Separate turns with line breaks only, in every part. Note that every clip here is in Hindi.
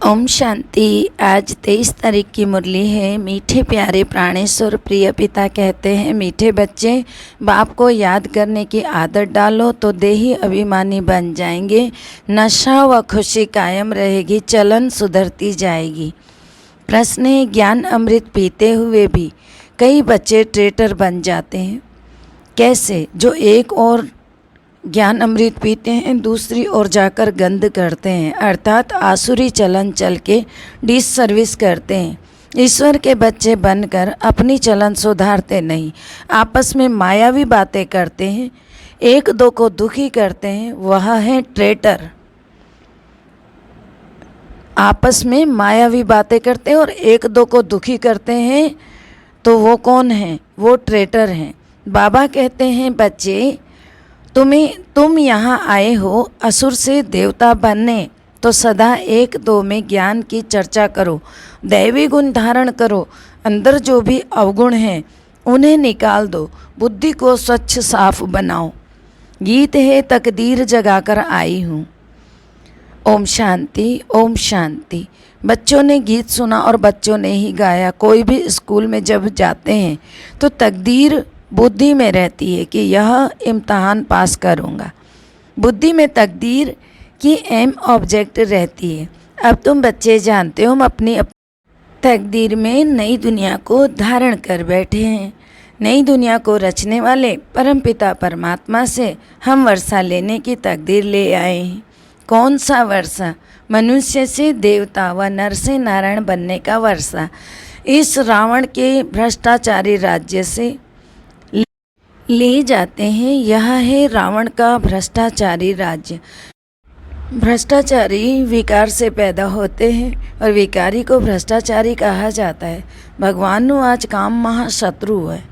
ओम शांति। आज 23 तारीख की मुरली है। मीठे प्यारे प्राणेश्वर प्रिय पिता कहते हैं, मीठे बच्चे, बाप को याद करने की आदत डालो तो देही अभिमानी बन जाएंगे। नशा व खुशी कायम रहेगी, चलन सुधरती जाएगी। प्रश्न है, ज्ञान अमृत पीते हुए भी कई बच्चे ट्रेटर बन जाते हैं। कैसे? जो एक और ज्ञान अमृत पीते हैं, दूसरी ओर जाकर गंद करते हैं, अर्थात आसुरी चलन चल के डिस सर्विस करते हैं। ईश्वर के बच्चे बनकर अपनी चलन सुधारते नहीं, आपस में मायावी बातें करते हैं, एक दो को दुखी करते हैं, वह है ट्रेटर। आपस में मायावी बातें करते हैं और एक दो को दुखी करते हैं, तो वो कौन है? वो ट्रेटर हैं। बाबा कहते हैं, बच्चे, तुम यहाँ आए हो असुर से देवता बनने, तो सदा एक दो में ज्ञान की चर्चा करो, दैवी गुण धारण करो, अंदर जो भी अवगुण हैं उन्हें निकाल दो, बुद्धि को स्वच्छ साफ बनाओ। गीत है, तकदीर जगाकर आई हूँ। ओम शांति, ओम शांति। बच्चों ने गीत सुना और बच्चों ने ही गाया। कोई भी स्कूल में जब जाते हैं तो तकदीर बुद्धि में रहती है कि यह इम्तहान पास करूँगा। बुद्धि में तकदीर की एम ऑब्जेक्ट रहती है। अब तुम बच्चे जानते हो, हम अपनी तकदीर में नई दुनिया को धारण कर बैठे हैं। नई दुनिया को रचने वाले परमपिता परमात्मा से हम वर्षा लेने की तकदीर ले आए हैं। कौन सा वर्षा? मनुष्य से देवता व नर से नारायण बनने का वर्षा। इस रावण के भ्रष्टाचारी राज्य से ले जाते हैं। यह है रावण का भ्रष्टाचारी राज्य। भ्रष्टाचारी विकार से पैदा होते हैं और विकारी को भ्रष्टाचारी कहा जाता है। भगवान नु आज काम महाशत्रु है,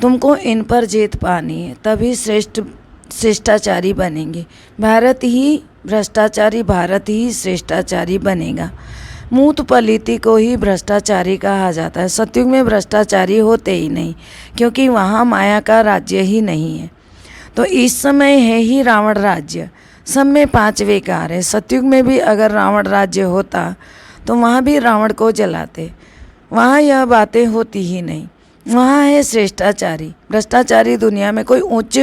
तुमको इन पर जीत पानी है, तभी श्रेष्ठाचारी बनेंगे। भारत ही भ्रष्टाचारी, भारत ही श्रेष्ठाचारी बनेगा। मूत पलीती को ही भ्रष्टाचारी कहा जाता है। सतयुग में भ्रष्टाचारी होते ही नहीं, क्योंकि वहाँ माया का राज्य ही नहीं है। तो इस समय है ही रावण राज्य। सब में 5 विकार है। सतयुग में भी अगर रावण राज्य होता तो वहाँ भी रावण को जलाते। वहाँ यह बातें होती ही नहीं। वहाँ है श्रेष्ठाचारी। भ्रष्टाचारी दुनिया में कोई उच्च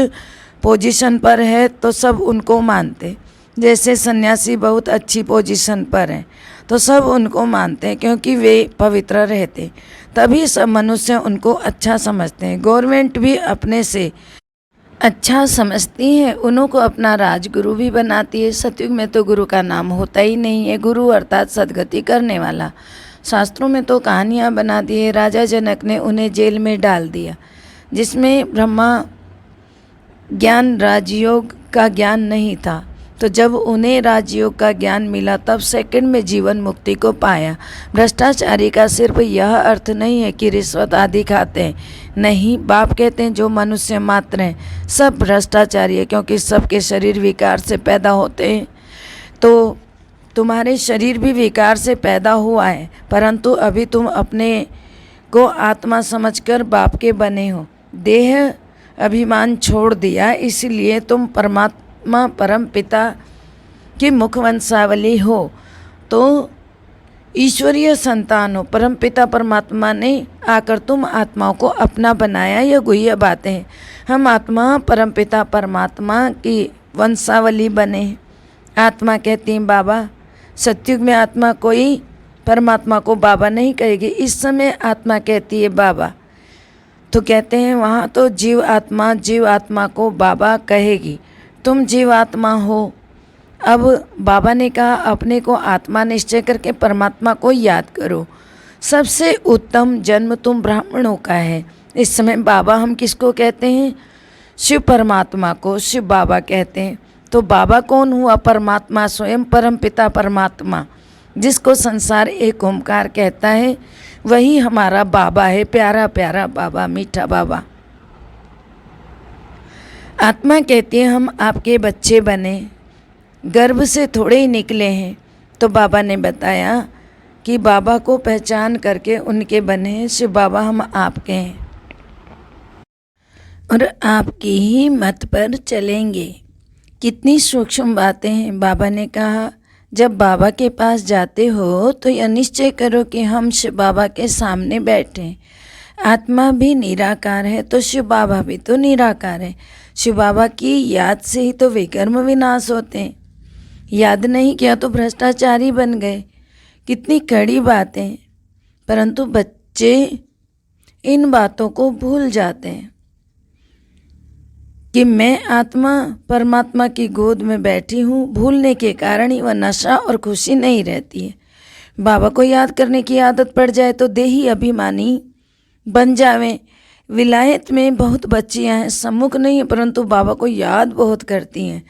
पोजीशन पर है तो सब उनको मानते। जैसे सन्यासी बहुत अच्छी पोजीशन पर हैं तो सब उनको मानते हैं, क्योंकि वे पवित्र रहते, तभी सब मनुष्य उनको अच्छा समझते हैं। गवर्नमेंट भी अपने से अच्छा समझती है, उन्हों को अपना राजगुरु भी बनाती है। सतयुग में तो गुरु का नाम होता ही नहीं है। गुरु अर्थात सद्गति करने वाला। शास्त्रों में तो कहानियाँ बना दी है। राजा जनक ने उन्हें जेल में डाल दिया, जिसमें ब्रह्मा ज्ञान राजयोग का ज्ञान नहीं था। तो जब उन्हें राजयोग का ज्ञान मिला तब सेकंड में जीवन मुक्ति को पाया। भ्रष्टाचारी का सिर्फ यह अर्थ नहीं है कि रिश्वत आदि खाते हैं, नहीं। बाप कहते हैं जो मनुष्य मात्र हैं सब भ्रष्टाचारी है, क्योंकि सबके शरीर विकार से पैदा होते हैं। तो तुम्हारे शरीर भी विकार से पैदा हुआ है, परंतु अभी तुम अपने को आत्मा समझकर बाप के बने हो। देह अभिमान छोड़ दिया, इसलिए तुम परमात्मा परम पिता की मुखवंशावली हो, तो ईश्वरीय संतान हो। परम पिता परमात्मा ने आकर तुम आत्माओं को अपना बनाया। यह गुह्य बातें हैं। हम आत्मा परम पिता परमात्मा की वंशावली बने। आत्मा कहती हैं बाबा। सतयुग में आत्मा कोई परमात्मा को बाबा नहीं कहेगी। इस समय आत्मा कहती है बाबा। तो कहते हैं वहाँ तो जीव आत्मा को बाबा कहेगी। तुम जीव आत्मा हो। अब बाबा ने कहा अपने को आत्मा निश्चय करके परमात्मा को याद करो। सबसे उत्तम जन्म तुम ब्राह्मणों का है। इस समय बाबा हम किसको कहते हैं? शिव परमात्मा को शिव बाबा कहते हैं। तो बाबा कौन हुआ? परमात्मा स्वयं, परम पिता परमात्मा, जिसको संसार एक ओमकार कहता है, वही हमारा बाबा है। प्यारा प्यारा बाबा, मीठा बाबा। आत्मा कहती है हम आपके बच्चे बने, गर्भ से थोड़े ही निकले हैं। तो बाबा ने बताया कि बाबा को पहचान करके उनके बने। शिव बाबा हम आपके हैं और आपकी ही मत पर चलेंगे। कितनी सूक्ष्म बातें हैं। बाबा ने कहा जब बाबा के पास जाते हो तो यह निश्चय करो कि हम शिव बाबा के सामने बैठे। आत्मा भी निराकार है तो शिव बाबा भी तो निराकार है। शिव बाबा की याद से ही तो विकर्म विनाश होते हैं। याद नहीं किया तो भ्रष्टाचारी बन गए। कितनी कड़ी बातें हैं, परंतु बच्चे इन बातों को भूल जाते हैं कि मैं आत्मा परमात्मा की गोद में बैठी हूँ। भूलने के कारण ही वह नशा और खुशी नहीं रहती है। बाबा को याद करने की आदत पड़ जाए तो देही अभिमानी बन जावें। विलायत में बहुत बच्चियां हैं, सम्मुख नहीं है, परंतु बाबा को याद बहुत करती हैं।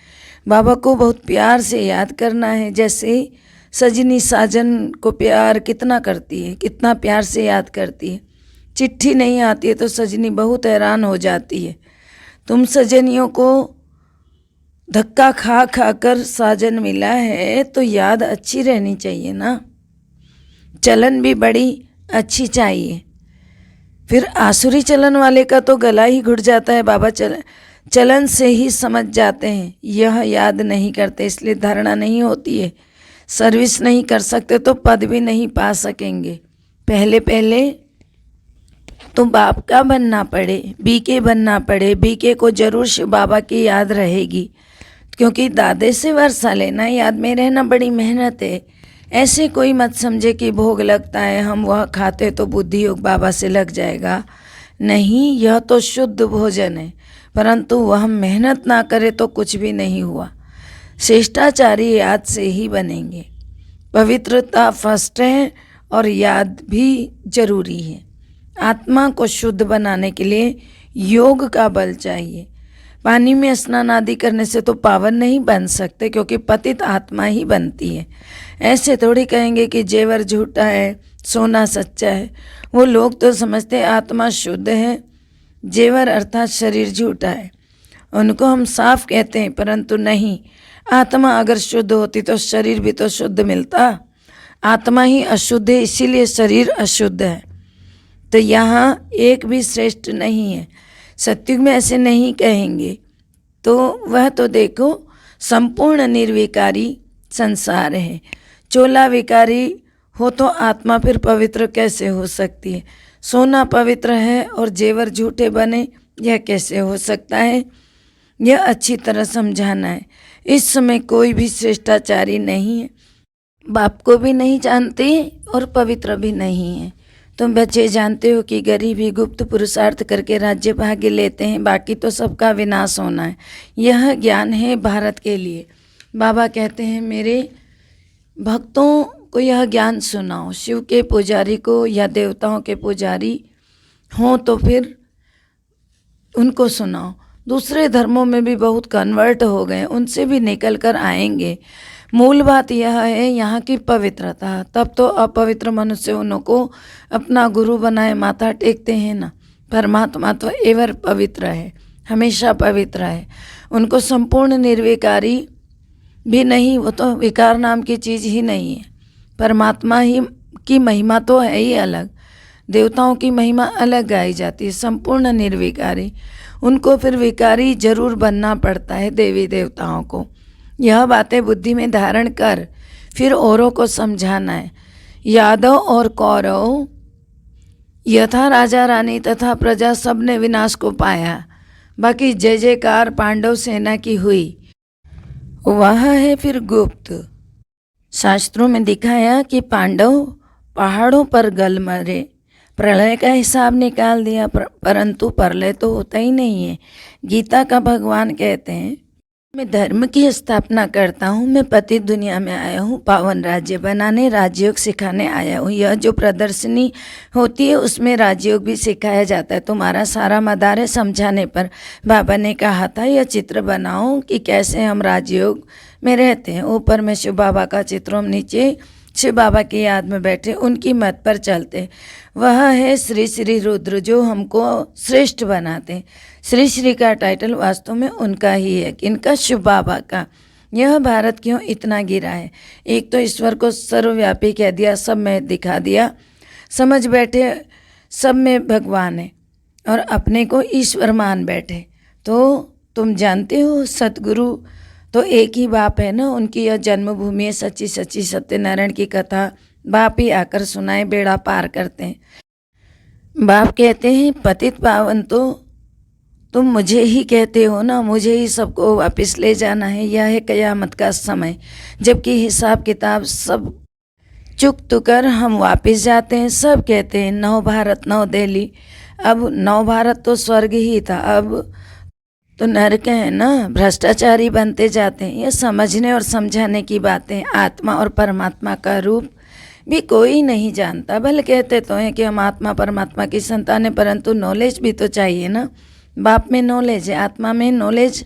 बाबा को बहुत प्यार से याद करना है। जैसे सजनी साजन को प्यार कितना करती है, कितना प्यार से याद करती है। चिट्ठी नहीं आती है तो सजनी बहुत हैरान हो जाती है। तुम सजनियों को धक्का खा खा कर साजन मिला है तो याद अच्छी रहनी चाहिए ना। चलन भी बड़ी अच्छी चाहिए। फिर आसुरी चलन वाले का तो गला ही घुट जाता है। बाबा चलन से ही समझ जाते हैं, यह याद नहीं करते, इसलिए धारणा नहीं होती है। सर्विस नहीं कर सकते तो पद भी नहीं पा सकेंगे। पहले पहले तो बाप का बनना पड़े, बीके बनना पड़े। बीके को जरूर शिव बाबा की याद रहेगी, क्योंकि दादे से वर्षा लेना, याद में रहना बड़ी मेहनत है। ऐसे कोई मत समझे कि भोग लगता है, हम वह खाते तो बुद्धि योग बाबा से लग जाएगा। नहीं, यह तो शुद्ध भोजन है, परंतु वह मेहनत ना करे तो कुछ भी नहीं हुआ। श्रेष्ठाचारी याद से ही बनेंगे। पवित्रता फर्स्ट है और याद भी जरूरी है। आत्मा को शुद्ध बनाने के लिए योग का बल चाहिए। पानी में स्नान आदि करने से तो पावन नहीं बन सकते, क्योंकि पतित आत्मा ही बनती है। ऐसे थोड़ी कहेंगे कि जेवर झूठा है, सोना सच्चा है। वो लोग तो समझते हैं आत्मा शुद्ध है, जेवर अर्थात शरीर झूठा है। उनको हम साफ कहते हैं, परंतु नहीं। आत्मा अगर शुद्ध होती तो शरीर भी तो शुद्ध मिलता। आत्मा ही अशुद्ध है, इसीलिए शरीर अशुद्ध है। तो यहाँ एक भी श्रेष्ठ नहीं है। सत्युग में ऐसे नहीं कहेंगे। तो वह तो देखो संपूर्ण निर्विकारी संसार है। चोला विकारी हो तो आत्मा फिर पवित्र कैसे हो सकती है। सोना पवित्र है और जेवर झूठे बने, यह कैसे हो सकता है। यह अच्छी तरह समझाना है। इस समय कोई भी श्रेष्ठाचारी नहीं है, बाप को भी नहीं जानते और पवित्र भी नहीं है। तुम बच्चे जानते हो कि गरीब ही गुप्त पुरुषार्थ करके राज्य भाग्य लेते हैं, बाकी तो सबका विनाश होना है। यह ज्ञान है भारत के लिए। बाबा कहते हैं मेरे भक्तों को यह ज्ञान सुनाओ। शिव के पुजारी को या देवताओं के पुजारी हों तो फिर उनको सुनाओ। दूसरे धर्मों में भी बहुत कन्वर्ट हो गए, उनसे भी निकल कर आएंगे। मूल बात यह है यहाँ की पवित्रता। तब तो अपवित्र मनुष्य उनको अपना गुरु बनाए माथा टेकते हैं ना। परमात्मा तो एवर पवित्र है, हमेशा पवित्र है। उनको संपूर्ण निर्विकारी भी नहीं, वो तो विकार नाम की चीज़ ही नहीं है। परमात्मा ही की महिमा तो है ही अलग, देवताओं की महिमा अलग गाई जाती है। संपूर्ण निर्विकारी, उनको फिर विकारी जरूर बनना पड़ता है देवी देवताओं को। यह बातें बुद्धि में धारण कर फिर औरों को समझाना है। यादव और कौरव यथा राजा रानी तथा प्रजा सब ने विनाश को पाया, बाकी जय जयकार पांडव सेना की हुई। वह है फिर गुप्त। शास्त्रों में दिखाया कि पांडव पहाड़ों पर गल मरे, प्रलय का हिसाब निकाल दिया, परंतु प्रलय तो होता ही नहीं है। गीता का भगवान कहते हैं मैं धर्म की स्थापना करता हूँ, मैं पतित दुनिया में आया हूँ पावन राज्य बनाने, राजयोग सिखाने आया हूँ। यह जो प्रदर्शनी होती है उसमें राजयोग भी सिखाया जाता है। तुम्हारा सारा मदार है समझाने पर। बाबा ने कहा था यह चित्र बनाओ कि कैसे हम राजयोग में रहते हैं। ऊपर में शिव बाबा का चित्र, हम नीचे शिव बाबा की याद में बैठे उनकी मत पर चलते। वह है श्री श्री रुद्र जो हमको श्रेष्ठ बनाते हैं। श्री श्री का टाइटल वास्तव में उनका ही है, इनका शिव बाबा का। यह भारत क्यों इतना गिरा है। एक तो ईश्वर को सर्वव्यापी कह दिया, सब में दिखा दिया, समझ बैठे सब में भगवान है और अपने को ईश्वर मान बैठे। तो तुम जानते हो सतगुरु तो एक ही बाप है ना, उनकी यह जन्मभूमि है। सच्ची सच्ची सत्यनारायण की कथा बाप ही आकर सुनाए, बेड़ा पार करते हैं। बाप कहते हैं पतित पावन तो तुम मुझे ही कहते हो ना, मुझे ही सबको वापस ले जाना है। यह है कयामत का समय, जबकि हिसाब किताब सब चुक कर हम वापस जाते हैं। सब कहते हैं नव भारत नव दिल्ली। अब नव भारत तो स्वर्ग ही था, अब तो नरक है ना, भ्रष्टाचारी बनते जाते हैं। ये समझने और समझाने की बातें। आत्मा और परमात्मा का रूप भी कोई नहीं जानता। भले कहते तो हैं कि हम आत्मा परमात्मा की संतान हैं, परंतु नॉलेज भी तो चाहिए ना। बाप में नॉलेज है, आत्मा में नॉलेज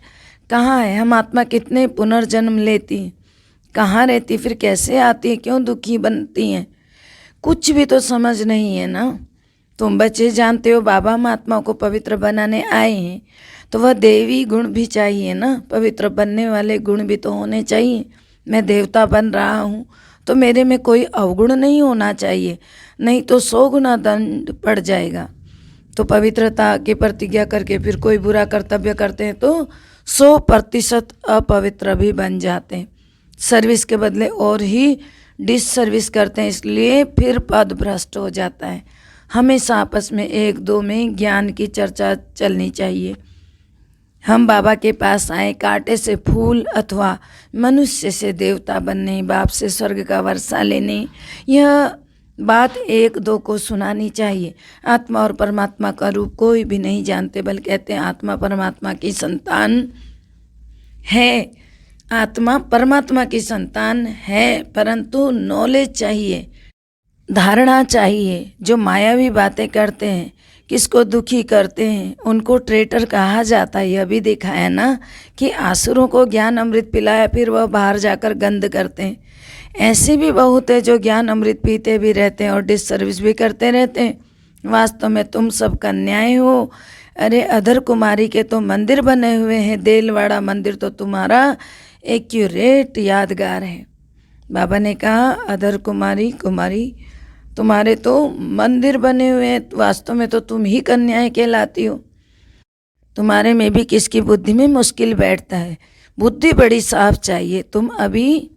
कहाँ है? हम आत्मा कितने पुनर्जन्म लेती हैं, कहाँ रहती, फिर कैसे आती है, क्यों दुखी बनती हैं, कुछ भी तो समझ नहीं है ना। तुम बच्चे जानते हो बाबा हम आत्मा को पवित्र बनाने आए हैं, तो वह देवी गुण भी चाहिए ना। पवित्र बनने वाले गुण भी तो होने चाहिए। मैं देवता बन रहा हूँ तो मेरे में कोई अवगुण नहीं होना चाहिए, नहीं तो 100 गुना दंड पड़ जाएगा। तो पवित्रता की प्रतिज्ञा करके फिर कोई बुरा कर्तव्य करते हैं तो 100% अपवित्र भी बन जाते हैं। सर्विस के बदले और ही डिसर्विस करते हैं, इसलिए फिर पद भ्रष्ट हो जाता है। हमेशा आपस में एक दो में ज्ञान की चर्चा चलनी चाहिए। हम बाबा के पास आए कांटे से फूल अथवा मनुष्य से देवता बनने, बाप से स्वर्ग का वर्षा लेने, यह बात एक दो को सुनानी चाहिए। आत्मा और परमात्मा का रूप कोई भी नहीं जानते, बल्कि कहते हैं आत्मा परमात्मा की संतान है। आत्मा परमात्मा की संतान है, परंतु नॉलेज चाहिए, धारणा चाहिए। जो मायावी बातें करते हैं, किसको दुखी करते हैं, उनको ट्रेटर कहा जाता है। यह भी देखा है ना कि आसुरों को ज्ञान अमृत पिलाया, फिर वह बाहर जाकर गंद करते हैं। ऐसे भी बहुत है जो ज्ञान अमृत पीते भी रहते हैं और डिसर्विस भी करते रहते हैं। वास्तव में तुम सब कन्याएं हो। अरे अधर कुमारी के तो मंदिर बने हुए हैं, देलवाड़ा मंदिर तो तुम्हारा एक्यूरेट यादगार है। बाबा ने कहा अधर कुमारी तुम्हारे तो मंदिर बने हुए हैं, वास्तव में तो तुम ही कन्याएं कहलाती हो। तुम्हारे में भी किसकी बुद्धि में मुश्किल बैठता है। बुद्धि बड़ी साफ चाहिए। तुम अभी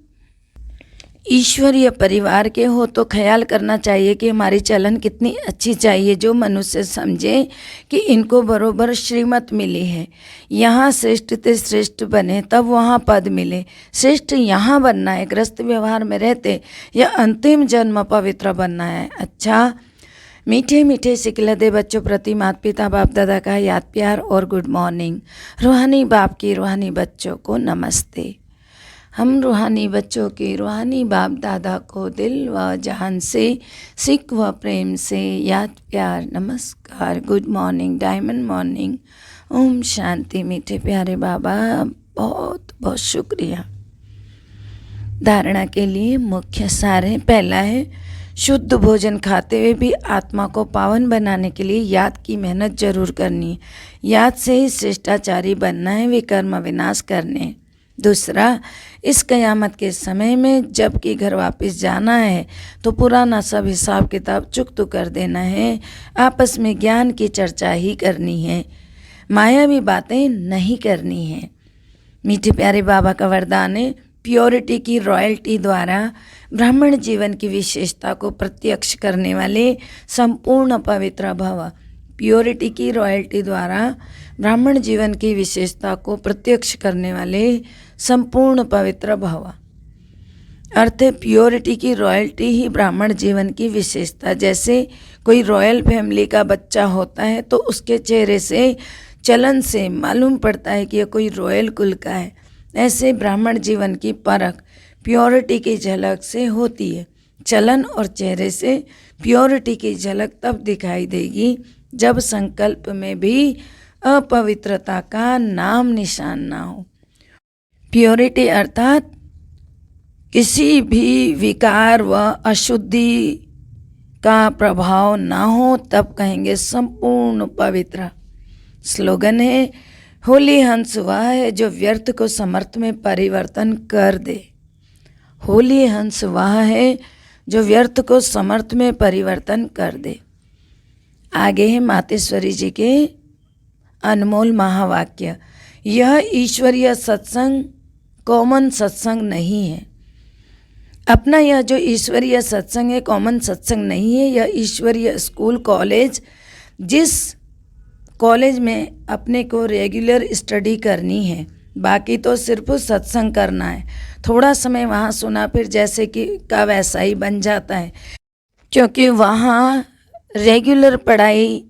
ईश्वरीय परिवार के हो तो ख्याल करना चाहिए कि हमारी चलन कितनी अच्छी चाहिए, जो मनुष्य समझे कि इनको बरोबर श्रीमत मिली है। यहाँ श्रेष्ठ ते श्रेष्ठ बने तब वहाँ पद मिले। श्रेष्ठ यहाँ बनना है, गृहस्थ व्यवहार में रहते, या अंतिम जन्म पवित्र बनना है। अच्छा, मीठे मीठे सिकलदे बच्चों प्रति माता पिता बाप दादा का याद प्यार और गुड मॉर्निंग। रूहानी बाप की रूहानी बच्चों को नमस्ते। हम रूहानी बच्चों के रूहानी बाप दादा को दिल व जान से सिक व प्रेम से याद प्यार नमस्कार, good morning, diamond morning, Om Shanti. मीठे प्यारे बाबा बहुत बहुत शुक्रिया। धारणा के लिए मुख्य सार है। पहला है शुद्ध भोजन खाते हुए भी आत्मा को पावन बनाने के लिए याद की मेहनत जरूर करनी है। याद से ही श्रेष्ठाचारी बनना है, विकर्म विनाश करने हैं। दूसरा, इस कयामत के समय में जबकि घर वापस जाना है तो पुराना सब हिसाब किताब चुकता कर देना है। आपस में ज्ञान की चर्चा ही करनी है, मायावी बातें नहीं करनी है। मीठे प्यारे बाबा का वरदान है प्योरिटी की रॉयल्टी द्वारा ब्राह्मण जीवन की विशेषता को प्रत्यक्ष करने वाले संपूर्ण पवित्र भव। प्योरिटी की रॉयल्टी द्वारा ब्राह्मण जीवन की विशेषता को प्रत्यक्ष करने वाले संपूर्ण पवित्र भव। अर्थ है प्योरिटी की रॉयल्टी ही ब्राह्मण जीवन की विशेषता। जैसे कोई रॉयल फैमिली का बच्चा होता है तो उसके चेहरे से, चलन से मालूम पड़ता है कि यह कोई रॉयल कुल का है। ऐसे ब्राह्मण जीवन की परख प्योरिटी की झलक से होती है। चलन और चेहरे से प्योरिटी की झलक तब दिखाई देगी जब संकल्प में भी अपवित्रता का नाम निशान ना हो। प्योरिटी अर्थात किसी भी विकार व अशुद्धि का प्रभाव ना हो, तब कहेंगे संपूर्ण पवित्र। स्लोगन है होली हंस वह है जो व्यर्थ को समर्थ में परिवर्तन कर दे। होली हंस वह है जो व्यर्थ को समर्थ में परिवर्तन कर दे। आगे है मातेश्वरी जी के अनमोल महावाक्य। यह ईश्वरीय सत्संग कॉमन सत्संग नहीं है। अपना यह जो ईश्वरीय सत्संग है कॉमन सत्संग नहीं है। यह ईश्वरीय स्कूल कॉलेज, जिस कॉलेज में अपने को रेगुलर स्टडी करनी है, बाकी तो सिर्फ सत्संग करना है। थोड़ा समय वहाँ सुना फिर जैसे कि का वैसा ही बन जाता है, क्योंकि वहाँ रेगुलर पढ़ाई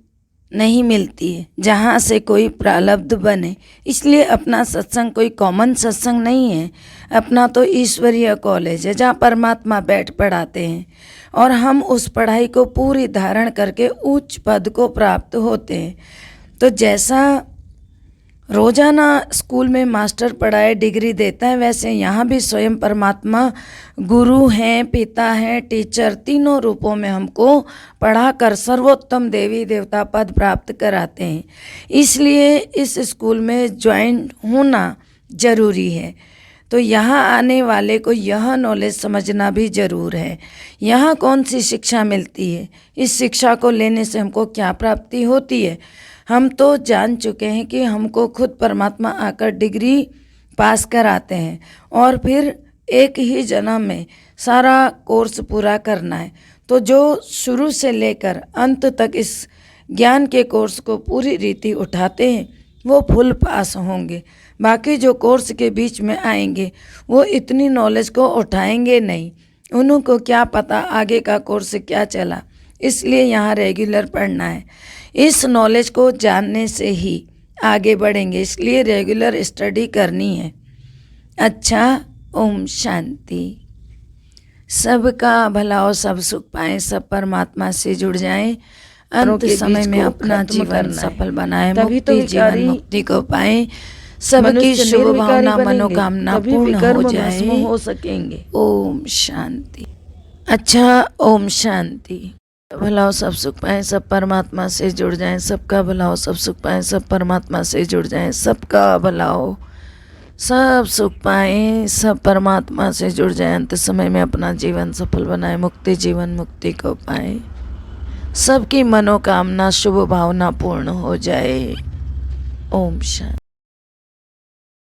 नहीं मिलती है जहाँ से कोई प्रारब्ध बने। इसलिए अपना सत्संग कोई कॉमन सत्संग नहीं है, अपना तो ईश्वरीय कॉलेज है जहाँ परमात्मा बैठ पढ़ाते हैं और हम उस पढ़ाई को पूरी धारण करके उच्च पद को प्राप्त होते हैं। तो जैसा रोजाना स्कूल में मास्टर पढ़ाए डिग्री देता है, वैसे यहाँ भी स्वयं परमात्मा गुरु हैं, पिता हैं, टीचर, तीनों रूपों में हमको पढ़ाकर सर्वोत्तम देवी देवता पद प्राप्त कराते हैं। इसलिए इस स्कूल में ज्वाइन होना जरूरी है। तो यहाँ आने वाले को यह नॉलेज समझना भी ज़रूर है, यहाँ कौन सी शिक्षा मिलती है, इस शिक्षा को लेने से हमको क्या प्राप्ति होती है। हम तो जान चुके हैं कि हमको खुद परमात्मा आकर डिग्री पास कराते हैं और फिर एक ही जन्म में सारा कोर्स पूरा करना है। तो जो शुरू से लेकर अंत तक इस ज्ञान के कोर्स को पूरी रीति उठाते हैं वो फुल पास होंगे। बाकी जो कोर्स के बीच में आएंगे वो इतनी नॉलेज को उठाएंगे नहीं, उनको क्या पता आगे का कोर्स क्या चला। इसलिए यहाँ रेगुलर पढ़ना है, इस नॉलेज को जानने से ही आगे बढ़ेंगे, इसलिए रेगुलर स्टडी करनी है। अच्छा, ओम शांति। सबका भला हो, सब सुख पाएं, सब परमात्मा से जुड़ जाएं, अंत समय में अपना जीवन सफल बनाएं, मुक्ति जीवन मुक्ति को पाएं, सबकी शुभ भावना मनोकामना पूर्ण हो जाए,
हो सकेंगे।
ओम शांति। अच्छा, ओम शांति। भला हो, सब सुख पाएं, सब परमात्मा से जुड़ जाएं, सबका भला हो, सब सुख पाएं, सब परमात्मा से जुड़ जाएं, सबका भला हो, सब सुख पाएं, सब परमात्मा से जुड़ जाएं, अंत समय में अपना जीवन सफल बनाएं, मुक्ति जीवन मुक्ति को पाएं, सबकी मनोकामना शुभ भावना पूर्ण हो जाए। ओम शांति।